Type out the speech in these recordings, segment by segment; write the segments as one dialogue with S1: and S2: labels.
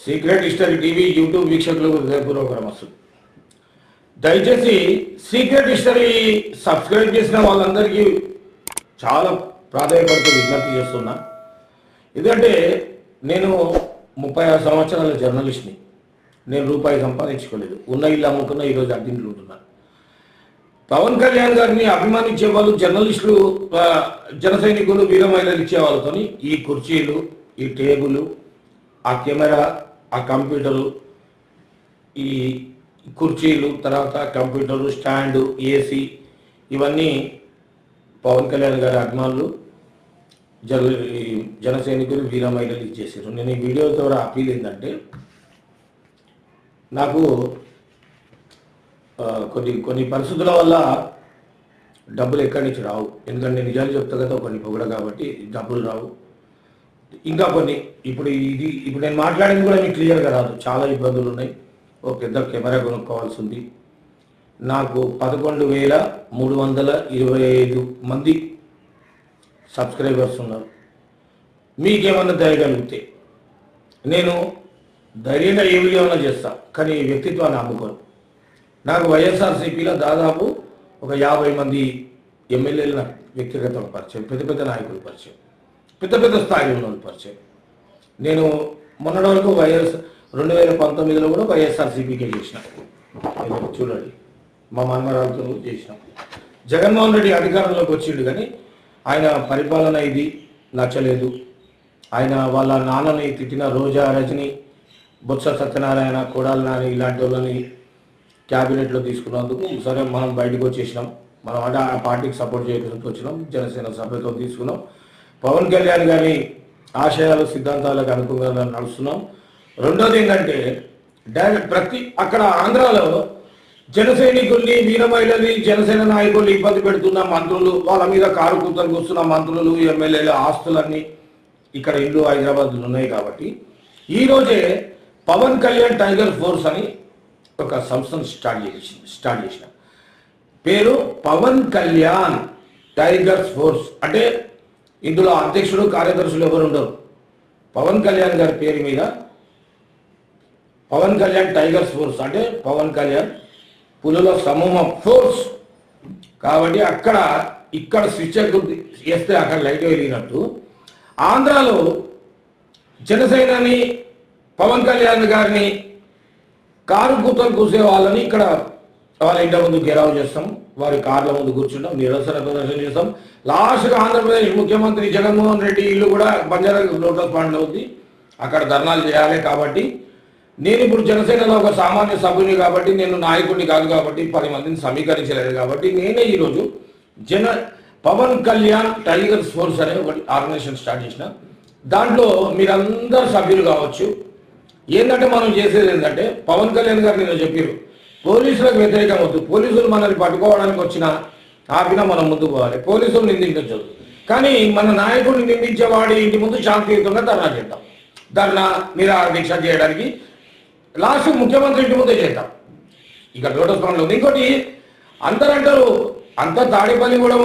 S1: Secret history TV YouTube వీక్షకులకు హృదయపూర్వక నమస్సులు. దయచేసి సీక్రెట్ హిస్టరీ సబ్స్క్రైబ్ చేసిన వాళ్ళందరికీ చాలా ప్రాధాన్యపడుతూ విజ్ఞప్తి చేస్తున్నా. ఎందుకంటే నేను 36 సంవత్సరాల జర్నలిస్ట్ని. నేను రూపాయి సంపాదించుకోలేదు. ఉన్న ఇల్లు అమ్ముకున్న ఈరోజు అద్దెంట్లో ఉంటున్నాను. పవన్ కళ్యాణ్ గారిని అభిమానించే వాళ్ళు జర్నలిస్టులు, జన సైనికులు, వీర మహిళలు ఇచ్చే వాళ్ళతో ఈ కుర్చీలు, ఈ టేబుల్, ఆ కెమెరా, ఆ కంప్యూటరు, ఈ కుర్చీలు, తర్వాత కంప్యూటరు, స్టాండు, ఏసీ, ఇవన్నీ పవన్ కళ్యాణ్ గారి అభిమానులు, జన సైనికులు, వీర మహిళలు ఇచ్చేసారు. నేను ఈ వీడియో ద్వారా అపీల్ ఏంటంటే, నాకు కొన్ని పరిస్థితుల వల్ల డబ్బులు ఎక్కడి నుంచి రావు. ఎందుకంటే నిజాలు చెప్తా కదా, కొన్ని పొగడ కాబట్టి డబ్బులు రావు. ఇంకా కొన్ని ఇప్పుడు నేను మాట్లాడేది కూడా మీకు క్లియర్గా రాదు. చాలా ఇబ్బందులు ఉన్నాయి. ఓ పెద్ద కెమెరా కొనుక్కోవాల్సి ఉంది. నాకు 11,325 మంది సబ్స్క్రైబర్స్ ఉన్నారు. మీకేమన్నా ధైర్యగలిగితే నేను ధైర్యంగా ఏ వీడియో అయినా చేస్తాను, కానీ వ్యక్తిత్వాన్ని అమ్ముకోను. నాకు వైఎస్ఆర్సీపీలో దాదాపు ఒక 50 మంది ఎమ్మెల్యేలు నాకు వ్యక్తిగతంగా పరిచయం, పెద్ద పెద్ద నాయకులు పరిచయం, పెద్ద పెద్ద స్థాయిలో ఉన్న పరిచయం. నేను మొన్నటి వరకు 2019లో కూడా వైఎస్ఆర్సీపీకే చేసిన. చూడండి, మా మనమరాలతో చేసినాం. జగన్మోహన్ రెడ్డి అధికారంలోకి వచ్చిండు, కానీ ఆయన పరిపాలన ఇది నచ్చలేదు. ఆయన వాళ్ళ నాన్నని తిట్టిన రోజా, రజని, బొత్స సత్యనారాయణ, కొడాలి నాని ఇలాంటి వాళ్ళని క్యాబినెట్లో తీసుకున్నందుకు సరే మనం బయటకు వచ్చేసినాం. మనం అంటే ఆ పార్టీకి సపోర్ట్ చేయడానికి వచ్చినాం. జనసేన సభ్యతో తీసుకున్నాం. పవన్ కళ్యాణ్ గారి ఆశయాలు, సిద్ధాంతాలకు అనుకూలంగా నడుస్తున్నాం. రెండోది ఏంటంటే, ప్రతి అక్కడ ఆంధ్రాలో జన సైనికుల్ని, వీర మహిళల్ని, జనసేన నాయకుల్ని ఇబ్బంది పెడుతున్న మంత్రులు, వాళ్ళ మీద కారు కూతలు కూస్తున్న మంత్రులు, ఎమ్మెల్యేల ఆస్తులన్నీ ఇక్కడ ఇల్లు హైదరాబాద్లో ఉన్నాయి. కాబట్టి ఈరోజే పవన్ కళ్యాణ్ టైగర్ ఫోర్స్ అని ఒక సంస్థను స్టార్ట్ చేసిన. పేరు పవన్ కళ్యాణ్ టైగర్స్ ఫోర్స్. అంటే ఇందులో అధ్యక్షుడు, కార్యదర్శులు ఎవరు ఉండరు. పవన్ కళ్యాణ్ గారి పేరు మీద పవన్ కళ్యాణ్ టైగర్స్ ఫోర్స్, అంటే పవన్ కళ్యాణ్ పులుల సమూహం ఫోర్స్. కాబట్టి ఇక్కడ స్విచ్ వేస్తే అక్కడ లైట్ వెలిగినట్టు ఆంధ్రాలో జనసేనని, పవన్ కళ్యాణ్ గారిని కారు కూతలు కూసే వాళ్ళని ఇక్కడ వాళ్ళ ఇంటి ముందు గెరావ్ చేస్తాం, వారి కార్ల ముందు కూర్చుంటాం, నిరసన ప్రదర్శన చేస్తాం. లాస్ట్గా ఆంధ్రప్రదేశ్ ముఖ్యమంత్రి జగన్మోహన్ రెడ్డి ఇల్లు కూడా బంజారా లోటస్ పాండ్లో ఉంది, అక్కడ ధర్నాలు చేయాలి. కాబట్టి నేను ఇప్పుడు జనసేనలో ఒక సామాన్య సభ్యుని కాబట్టి, నేను నాయకుడిని కాదు కాబట్టి, 10 మందిని సమీకరించలేదు కాబట్టి, నేనే ఈరోజు పవన్ కళ్యాణ్ టైగర్స్ ఫోర్స్ అనే ఒక ఆర్గనైజేషన్ స్టార్ట్ చేసిన. దాంట్లో మీరందరూ సభ్యులు కావచ్చు. ఏంటంటే మనం చేసేది ఏంటంటే, పవన్ కళ్యాణ్ గారు నేను చెప్పారు, పోలీసులకు వ్యతిరేకం వద్దు. పోలీసులు మనల్ని పట్టుకోవడానికి వచ్చినా ఆపినా మనం ముందుకు పోవాలి. పోలీసులు నిందించవచ్చు, కానీ మన నాయకుడిని నిందించేవాడి ఇంటి ముందు శాంతియుతంగా ధర్నా చేద్దాం. ధర్నా, నిరాహార దీక్ష చేయడానికి లాస్ట్ ముఖ్యమంత్రి ఇంటి ముందే చేద్దాం. ఇక లోటస్ పాండ్లో ఉంది. ఇంకోటి అందరంటారు, అంతా తాడేపల్లిలో,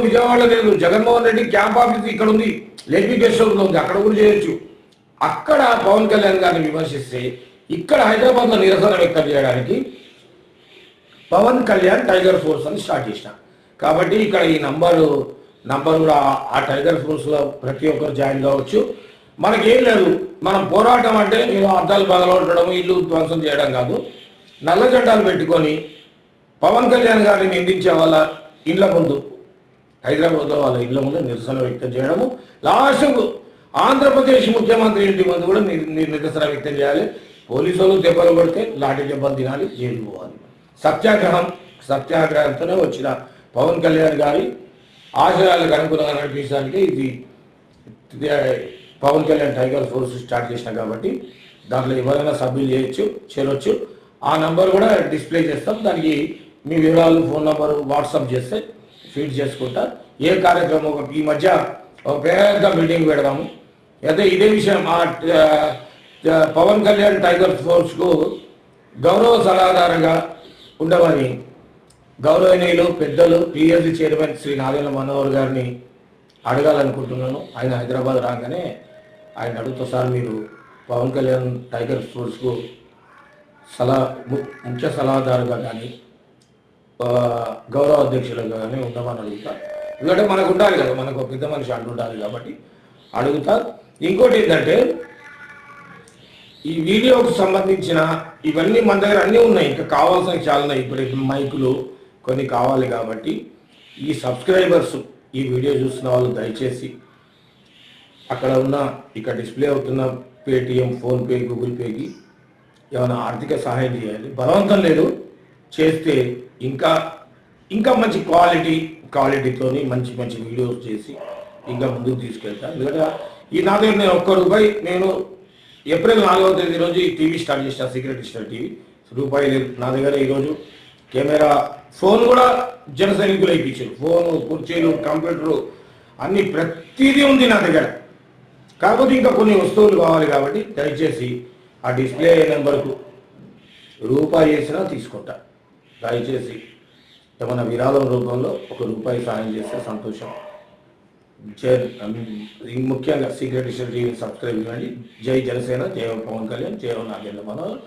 S1: విజయవాడలో లేదు. జగన్మోహన్ రెడ్డి క్యాంప్ ఆఫీస్ ఇక్కడ ఉంది, లేపీ గెస్ట్ హౌస్లో ఉంది, అక్కడ కూడా చేయొచ్చు. అక్కడ పవన్ కళ్యాణ్ గారిని విమర్శిస్తే ఇక్కడ హైదరాబాద్లో నిరసన వ్యక్తం చేయడానికి పవన్ కళ్యాణ్ టైగర్ ఫోర్స్ అని స్టార్ట్ చేసిన. కాబట్టి ఇక్కడ ఈ నంబర్ కూడా ఆ టైగర్ ఫోర్స్లో ప్రతి ఒక్కరు జాయిన్ కావచ్చు. మనకేం లేదు, మనం పోరాటం అంటే ఏదో అద్దాలు పగలగొట్టడం, ఇల్లు ధ్వంసం చేయడం కాదు. నల్ల జెండాలు పెట్టుకొని పవన్ కళ్యాణ్ గారిని నిందించే వాళ్ళ ఇళ్ల ముందు, హైదరాబాద్లో వాళ్ళ ఇళ్ల ముందు నిరసన వ్యక్తం చేయడము. లాస్ట్కు ఆంధ్రప్రదేశ్ ముఖ్యమంత్రి ఇంటి ముందు కూడా నిరసన వ్యక్తం చేయాలి. పోలీసులు దెబ్బలు కొడితే లాఠీ దెబ్బలు తినాలి, జైలు పోవాలి. సత్యాగ్రహంతోనే వచ్చిన పవన్ కళ్యాణ్ గారి ఆశయాలకు అనుగుణంగా నడిపించడానికి ఇది Pawan Kalyan tiger force start చేసిన. కాబట్టి దాంట్లో ఎవరైనా సభ్యులు చేరొచ్చు. ఆ నంబర్ కూడా డిస్ప్లే చేస్తాం. దానికి మీ వివరాలు, ఫోన్ నంబరు వాట్సాప్ చేస్తే ఫీడ్ చేసుకుంటా. ఏ కార్యక్రమం ఈ మధ్య ఒక పెద్ద మీటింగ్ పెడదాము. అయితే ఇదే విషయం, పవన్ కళ్యాణ్ టైగర్ ఫోర్స్కు గౌరవ సలహాదారుగా ఉండమని గౌరవనీయులు పెద్దలు పిఎస్సి చైర్మన్ శ్రీ నాదెండ్ల మనోహర్ గారిని అడగాలనుకుంటున్నాను. ఆయన హైదరాబాద్ రాగానే ఆయన అడుగుతా, సార్ మీరు పవన్ కళ్యాణ్ టైగర్ స్పోర్ట్స్కు ముఖ్య సలహాదారుగా కానీ గౌరవ అధ్యక్షులుగా కానీ ఉండమని అడుగుతా. ఎందుకంటే మనకు ఉండాలి కదా, మనకు ఒక పెద్ద మనిషి అంటుండాలి కాబట్టి అడుగుతా. ఇంకోటి ఏంటంటే ఈ వీడియోకు సంబంధించిన ఇవన్నీ మన దగ్గర అన్నీ ఉన్నాయి, ఇంకా కావాల్సిన చాలా ఉన్నాయి. ఇప్పుడు మైకులు కొన్ని కావాలి కాబట్టి ఈ సబ్స్క్రైబర్స్ ఈ వీడియో చూస్తున్న వాళ్ళు దయచేసి అక్కడ ఉన్న ఇక్కడ డిస్ప్లే అవుతున్న పేటిఎం, ఫోన్పే, గూగుల్ పేకి ఏమైనా ఆర్థిక సహాయం చేయాలి. బలవంతం లేదు, చేస్తే ఇంకా ఇంకా మంచి క్వాలిటీతోని మంచి మంచి వీడియోస్ చేసి ఇంకా ముందుకు తీసుకెళ్తాను. ఎందుకంటే ఈ నా దగ్గర నేను ₹1 నేను ఏప్రిల్ 4వ తేదీ రోజు ఈ టీవీ స్టార్ట్ చేసిన, సీక్రెట్ స్టార్ టీవీ. రూపాయలు నా దగ్గర ఈరోజు కెమెరా, ఫోన్ కూడా జన సైనికులు ఇప్పించారు. ఫోను, కుర్చీలు, కంప్యూటరు అన్ని ప్రతిదీ ఉంది నా దగ్గర. కాకపోతే ఇంకా కొన్ని వస్తువులు కావాలి కాబట్టి దయచేసి ఆ డిస్ప్లే నెంబర్కు రూపాయి వేసినా తీసుకుంటా. దయచేసి ఏమైనా విరాళం రూపంలో ₹1 సాయం చేస్తే సంతోషం. ముఖ్యంగా సీక్రెట్ స్టార్ టీవీని సబ్స్క్రైబ్ చేయండి. జై జనసేన, జై పవన్ కళ్యాణ్, జై నాగేంద్ర మనోహర్.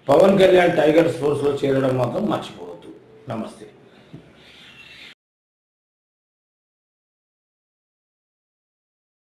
S1: పవన్ కళ్యాణ్ టైగర్ స్పోర్ట్స్లో చేరడం మాత్రం మర్చిపోవద్దు. నమస్తే.